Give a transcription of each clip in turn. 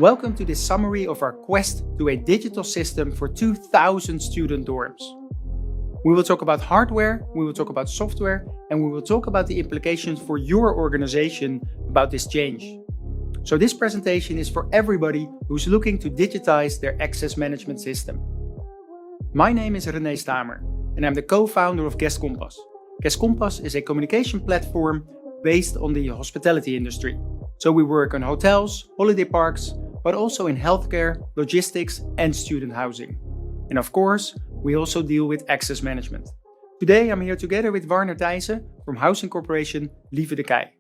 Welcome to this summary of our quest to a digital system for 2,000 student dorms. We will talk about hardware, we will talk about software, and we will talk about the implications for your organization about this change. So this presentation is for everybody who's looking to digitize their access management system. My name is René Stamer, and I'm the co-founder of Guest Compass. Guest Compass is a communication platform based on the hospitality industry. So we work on hotels, holiday parks, but also in healthcare, logistics, and student housing. And of course, we also deal with access management. Today, I'm here together with Warner Thijssen from Housing Corporation Lieven de Kei.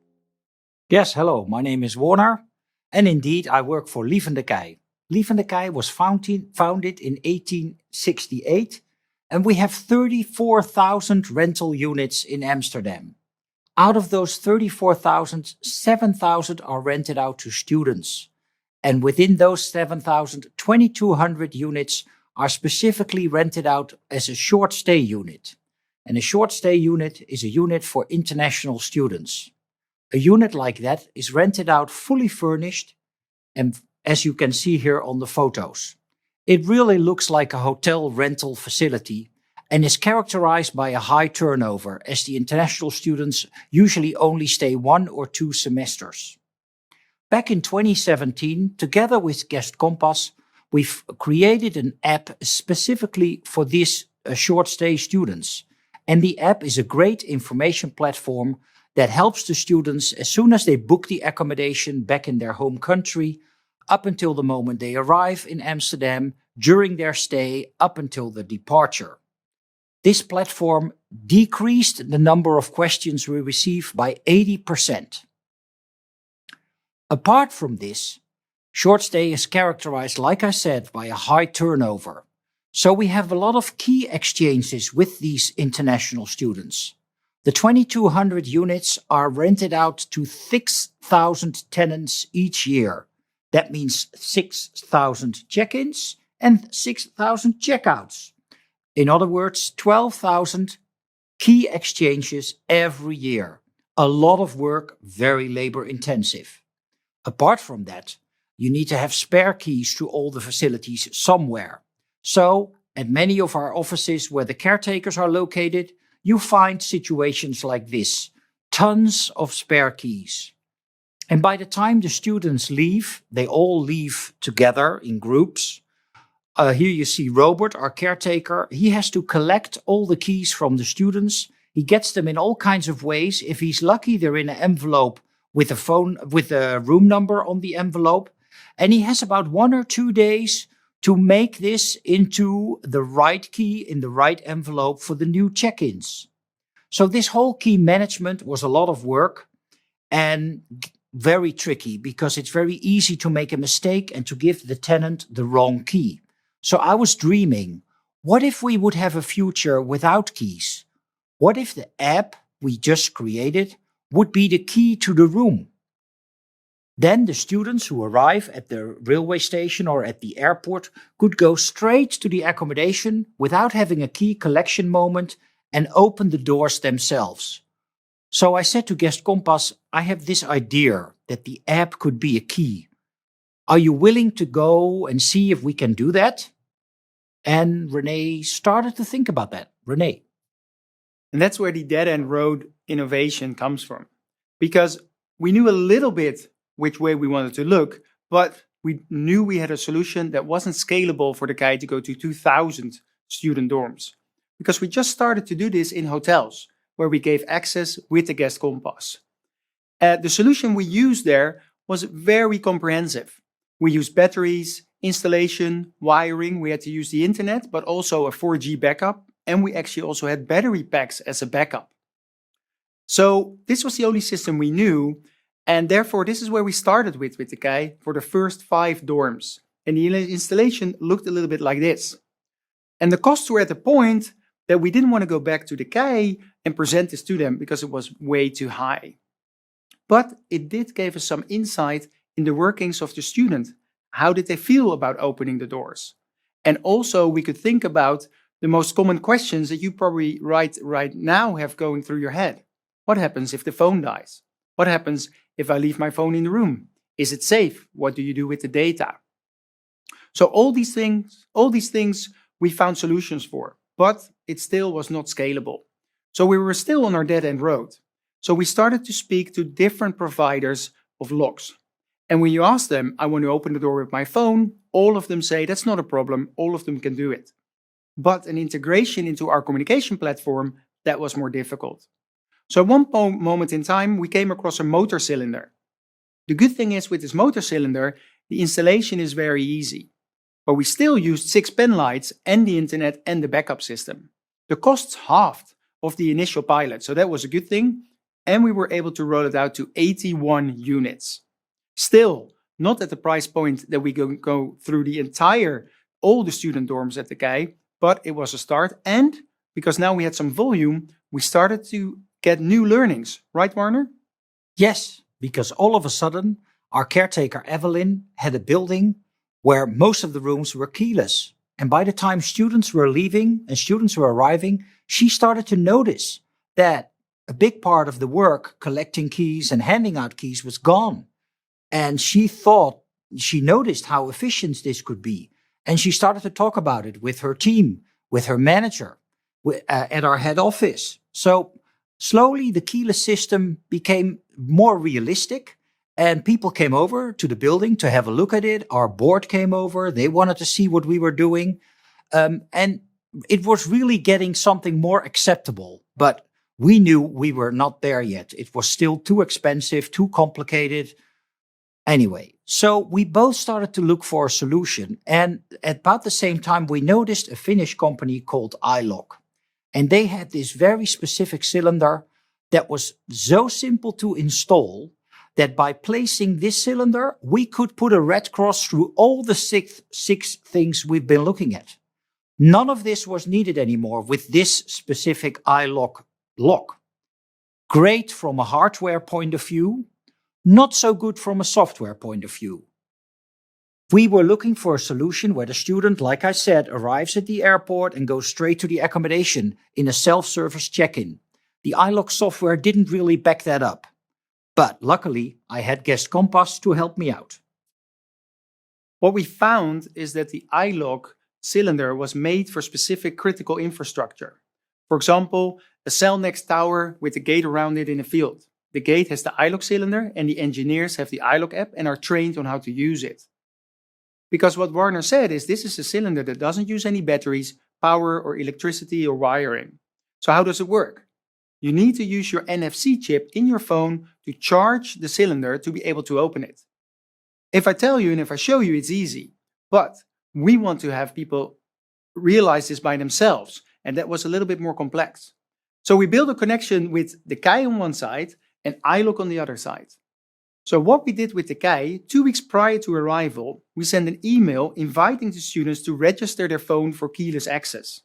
Yes, hello, my name is Warner, and indeed I work for Lieven de Kei. Lieven de Kei was founded in 1868, and we have 34,000 rental units in Amsterdam. Out of those 34,000, 7,000 are rented out to students. And within those 7,000, 2,200 units are specifically rented out as a short stay unit. And a short stay unit is a unit for international students. A unit like that is rented out fully furnished, and as you can see here on the photos. It really looks like a hotel rental facility and is characterized by a high turnover, as the international students usually only stay 1 or 2 semesters. Back in 2017, together with Guest Compass, we've created an app specifically for these short stay students. And the app is a great information platform that helps the students as soon as they book the accommodation back in their home country, up until the moment they arrive in Amsterdam, during their stay, up until the departure. This platform decreased the number of questions we receive by 80%. Apart from this, short stay is characterized, like I said, by a high turnover. So we have a lot of key exchanges with these international students. The 2,200 units are rented out to 6,000 tenants each year. That means 6,000 check-ins and 6,000 check-outs. In other words, 12,000 key exchanges every year. A lot of work, very labor intensive. Apart from that, you need to have spare keys to all the facilities somewhere. So, at many of our offices where the caretakers are located, you find situations like this. Tons of spare keys. And by the time the students leave, they all leave together in groups. Here you see Robert, our caretaker. He has to collect all the keys from the students. He gets them in all kinds of ways. If he's lucky, they're in an envelope with a room number on the envelope. And he has about 1 or 2 days to make this into the right key in the right envelope for the new check-ins. So this whole key management was a lot of work and very tricky, because it's very easy to make a mistake and to give the tenant the wrong key. So I was dreaming, what if we would have a future without keys? What if the app we just created would be the key to the room? Then the students who arrive at the railway station or at the airport could go straight to the accommodation without having a key collection moment and open the doors themselves. So I said to Guest Compass, I have this idea that the app could be a key. Are you willing to go and see if we can do that? And René started to think about that. René. And that's where the dead-end road innovation comes from. Because we knew a little bit which way we wanted to look, but we knew we had a solution that wasn't scalable for the Kei to go to 2,000 student dorms. Because we just started to do this in hotels, where we gave access with the Guest Compass. The solution we used there was very comprehensive. We used batteries, installation, wiring, we had to use the internet, but also a 4G backup, and we actually also had battery packs as a backup. So this was the only system we knew, and therefore this is where we started with the Kei for the first 5 dorms. And the installation looked a little bit like this. And the costs were at the point that we didn't want to go back to the Kei and present this to them because it was way too high. But it did give us some insight in the workings of the student. How did they feel about opening the doors? And also we could think about the most common questions that you probably right now have going through your head. What happens if the phone dies? What happens if I leave my phone in the room? Is it safe? What do you do with the data? So all these things we found solutions for, but it still was not scalable. So we were still on our dead-end road. So we started to speak to different providers of locks. And when you ask them, I want to open the door with my phone, all of them say, that's not a problem. All of them can do it. But an integration into our communication platform, that was more difficult. So at one moment in time, we came across a motor cylinder. The good thing is with this motor cylinder, the installation is very easy. But we still used 6 pen lights and the internet and the backup system. The costs halved of the initial pilot, so that was a good thing. And we were able to roll it out to 81 units. Still, not at the price point that we go through all the student dorms at the K, but it was a start. And because now we had some volume, we started to get new learnings. Right, Warner? Yes, because all of a sudden, our caretaker Evelyn had a building where most of the rooms were keyless. And by the time students were leaving and students were arriving, she started to notice that a big part of the work, collecting keys and handing out keys, was gone. And she noticed how efficient this could be. And she started to talk about it with her team, with her manager, at our head office. So slowly the keyless system became more realistic. And people came over to the building to have a look at it. Our board came over. They wanted to see what we were doing. And it was really getting something more acceptable. But we knew we were not there yet. It was still too expensive, too complicated. Anyway, so we both started to look for a solution. And at about the same time, we noticed a Finnish company called iLOQ. And they had this very specific cylinder that was so simple to install that by placing this cylinder, we could put a red cross through all the six things we've been looking at. None of this was needed anymore with this specific iLOQ lock. Great from a hardware point of view, not so good from a software point of view. We were looking for a solution where the student, like I said, arrives at the airport and goes straight to the accommodation in a self-service check-in. The iLOQ software didn't really back that up. But luckily, I had Guest Compass to help me out. What we found is that the iLOQ cylinder was made for specific critical infrastructure. For example, a Cellnex tower with a gate around it in a field. The gate has the iLOQ cylinder and the engineers have the iLOQ app and are trained on how to use it. Because what Warner said is this is a cylinder that doesn't use any batteries, power or electricity or wiring. So how does it work? You need to use your NFC chip in your phone to charge the cylinder to be able to open it. If I tell you and if I show you, it's easy. But we want to have people realize this by themselves. And that was a little bit more complex. So we built a connection with the Kai on one side and iLOQ on the other side. So what we did with the Kai, 2 weeks prior to arrival, we sent an email inviting the students to register their phone for keyless access.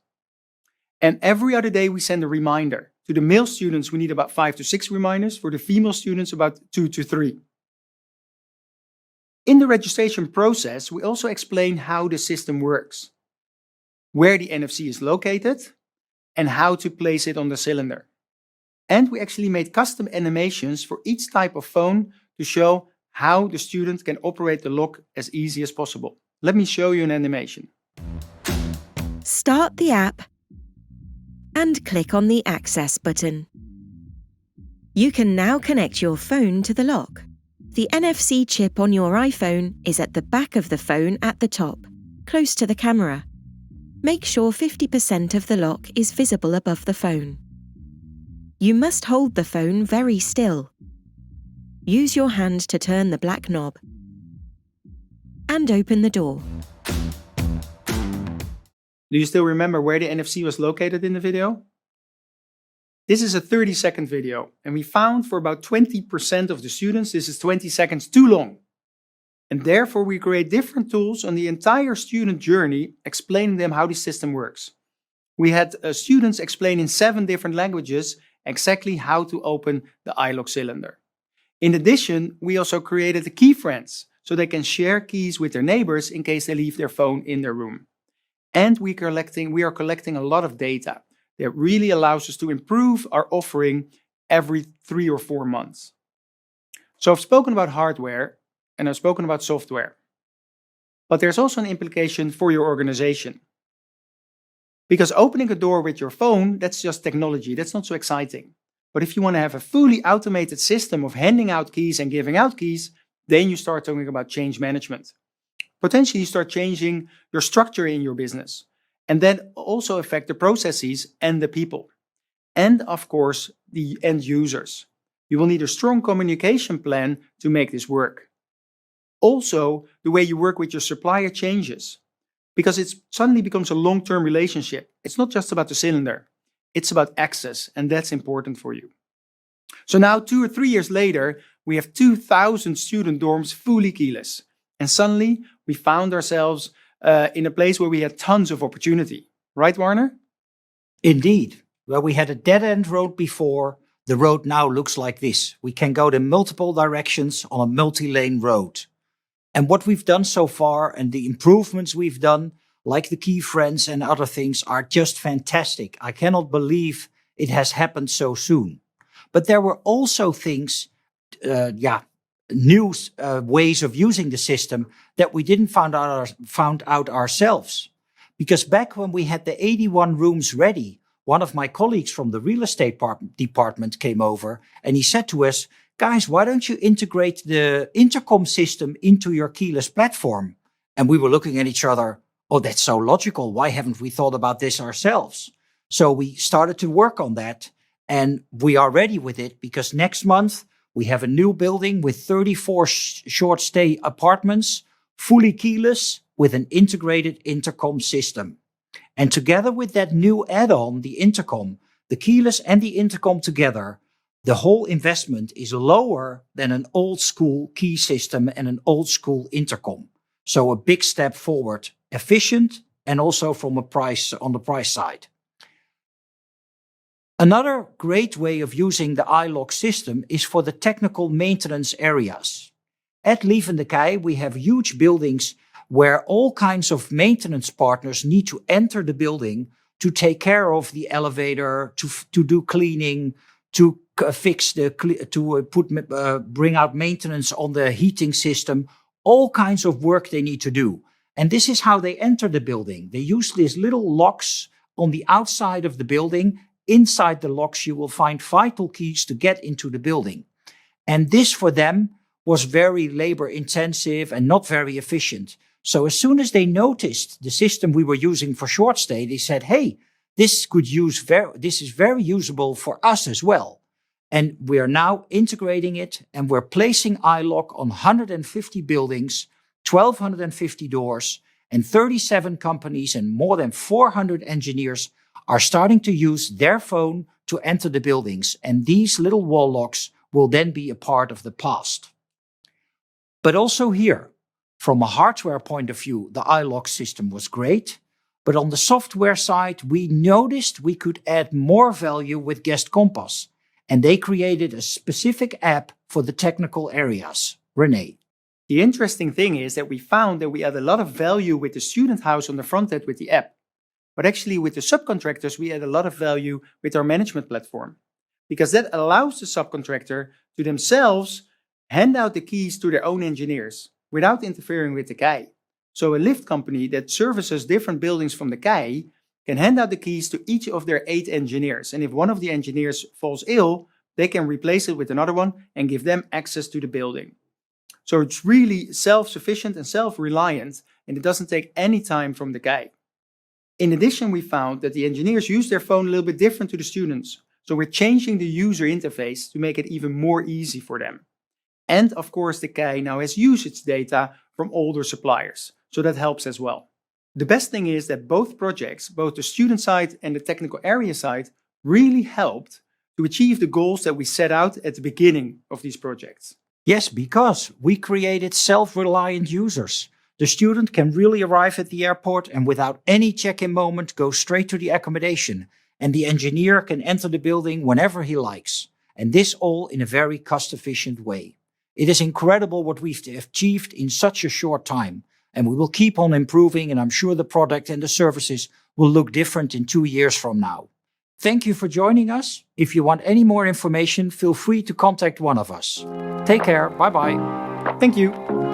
And every other day we send a reminder. To the male students, we need about 5 to 6 reminders. For the female students, about 2 to 3. In the registration process, we also explain how the system works, where the NFC is located, and how to place it on the cylinder. And we actually made custom animations for each type of phone to show how the student can operate the lock as easy as possible. Let me show you an animation. Start the app and click on the Access button. You can now connect your phone to the lock. The NFC chip on your iPhone is at the back of the phone at the top, close to the camera. Make sure 50% of the lock is visible above the phone. You must hold the phone very still. Use your hand to turn the black knob and open the door. Do you still remember where the NFC was located in the video? This is a 30-second video, and we found for about 20% of the students this is 20 seconds too long. And therefore we create different tools on the entire student journey, explaining them how the system works. We had students explain in 7 different languages exactly how to open the iLOQ cylinder. In addition, we also created the key friends, so they can share keys with their neighbors in case they leave their phone in their room. And we are collecting a lot of data that really allows us to improve our offering every 3 or 4 months. So I've spoken about hardware. and I've spoken about software. But there's also an implication for your organization. Because opening a door with your phone, that's just technology, that's not so exciting. But if you want to have a fully automated system of handing out keys and giving out keys, then you start talking about change management. Potentially you start changing your structure in your business, and that also affect the processes and the people. And of course, the end users. You will need a strong communication plan to make this work. Also, the way you work with your supplier changes, because it suddenly becomes a long-term relationship. It's not just about the cylinder, it's about access, and that's important for you. So now 2 or 3 years later, we have 2,000 student dorms fully keyless. And suddenly we found ourselves in a place where we had tons of opportunity. Right, Warner? Indeed. Where we had a dead-end road before, the road now looks like this. We can go in multiple directions on a multi-lane road. And what we've done so far and the improvements we've done, like the key friends and other things, are just fantastic. I cannot believe it has happened so soon. But there were also things, new ways of using the system that we didn't found out ourselves. Because back when we had the 81 rooms ready, one of my colleagues from the real estate department came over and he said to us, guys, why don't you integrate the intercom system into your keyless platform? And we were looking at each other, oh, that's so logical. Why haven't we thought about this ourselves? So we started to work on that, and we are ready with it because next month we have a new building with 34 short stay apartments, fully keyless with an integrated intercom system. And together with that new add-on, the intercom, the keyless and the intercom together, the whole investment is lower than an old school key system and an old school intercom. So a big step forward, efficient and also from on the price side. Another great way of using the iLOQ system is for the technical maintenance areas. At Lievendekai, we have huge buildings where all kinds of maintenance partners need to enter the building to take care of the elevator, to do cleaning, to fix bring out maintenance on the heating system, all kinds of work they need to do. And this is how they enter the building. They use these little locks on the outside of the building. Inside the locks, you will find vital keys to get into the building. And this for them was very labor intensive and not very efficient. So as soon as they noticed the system we were using for short stay, they said, hey, this is very usable for us as well. And we are now integrating it, and we're placing iLOQ on 150 buildings, 1,250 doors, and 37 companies and more than 400 engineers are starting to use their phone to enter the buildings. And these little wall locks will then be a part of the past. But also here, from a hardware point of view, the iLOQ system was great. But on the software side, we noticed we could add more value with Guest Compass. And they created a specific app for the technical areas. René. The interesting thing is that we found that we add a lot of value with the student house on the front end with the app. But actually with the subcontractors, we add a lot of value with our management platform. Because that allows the subcontractor to themselves hand out the keys to their own engineers without interfering with the KEI. So a lift company that services different buildings from the KEI can hand out the keys to each of their 8 engineers. And if one of the engineers falls ill, they can replace it with another one and give them access to the building. So it's really self-sufficient and self-reliant, and it doesn't take any time from the KEI. In addition, we found that the engineers use their phone a little bit different to the students. So we're changing the user interface to make it even more easy for them. And of course, the KEI now has usage data from older suppliers. So that helps as well. The best thing is that both projects, both the student side and the technical area side, really helped to achieve the goals that we set out at the beginning of these projects. Yes, because we created self-reliant users. The student can really arrive at the airport and without any check-in moment go straight to the accommodation. And the engineer can enter the building whenever he likes. And this all in a very cost-efficient way. It is incredible what we've achieved in such a short time. And we will keep on improving, and I'm sure the product and the services will look different in 2 years from now. Thank you for joining us. If you want any more information, feel free to contact one of us. Take care. Bye-bye. Thank you.